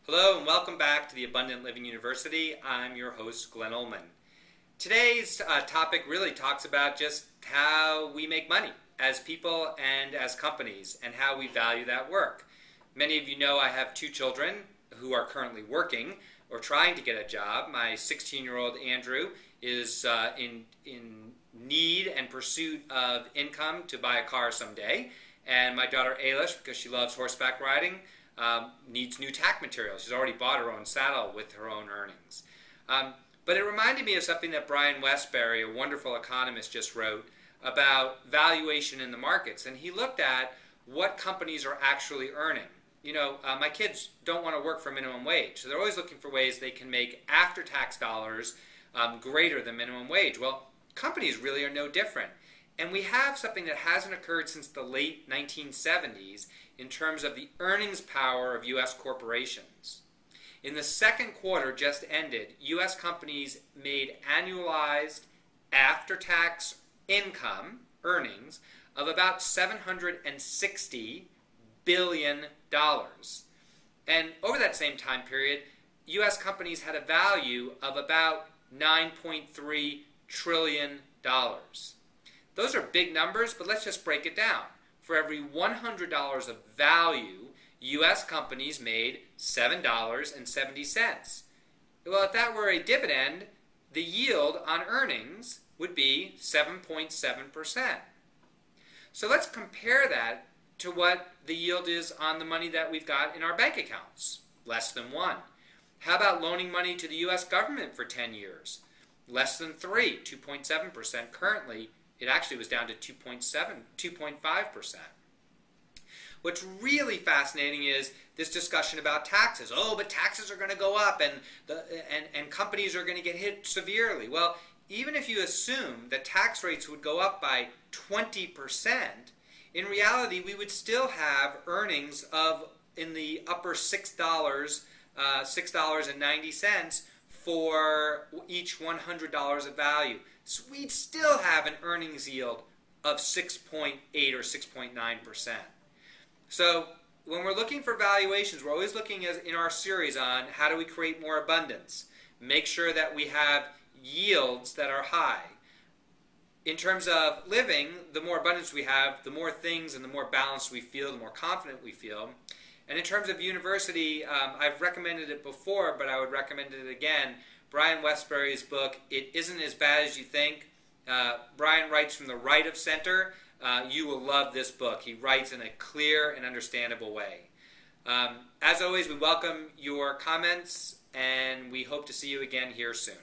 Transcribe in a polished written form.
Hello and welcome back to the Abundant Living University. I'm your host, Glenn Ullman. Today's topic really talks about just how we make money as people and as companies and how we value that work. Many of you know I have two children who are currently working or trying to get a job. My 16-year-old Andrew is in need and pursuit of income to buy a car someday. And my daughter Ailish, because she loves horseback riding, needs new tack material. She's already bought her own saddle with her own earnings. But it reminded me of something that Brian Wesbury, a wonderful economist, just wrote about valuation in the markets. And he looked at what companies are actually earning. You know, my kids don't want to work for minimum wage, so they're always looking for ways they can make after-tax dollars greater than minimum wage. Well, companies really are no different. And we have something that hasn't occurred since the late 1970s in terms of the earnings power of U.S. corporations. In the second quarter just ended, U.S. companies made annualized after-tax income, earnings, of about $760 billion. And over that same time period, U.S. companies had a value of about $9.3 trillion. Those are big numbers, but let's just break it down. For every $100 of value, U.S. companies made $7.70. Well, if that were a dividend, the yield on earnings would be 7.7%. So let's compare that to what the yield is on the money that we've got in our bank accounts. Less than 1. How about loaning money to the U.S. government for 10 years? Less than 3, 2.7%. Currently, it actually was down to 2.5%. What's really fascinating is this discussion about taxes. Oh, but taxes are going to go up and companies are going to get hit severely. Well, even if you assume that tax rates would go up by 20%, in reality we would still have earnings of in the upper $6, $6.90 for each $100 of value. So we'd still have an earnings yield of 6.8 or 6.9%. So when we're looking for valuations, we're always looking in our series on how do we create more abundance. Make sure that we have yields that are high. In terms of living, the more abundance we have, the more things and the more balanced we feel, the more confident we feel. And in terms of university, I've recommended it before, but I would recommend it again. Brian Wesbury's book, It Isn't As Bad As You Think. Brian writes from the right of center. You will love this book. He writes in a clear and understandable way. As always, we welcome your comments, and we hope to see you again here soon.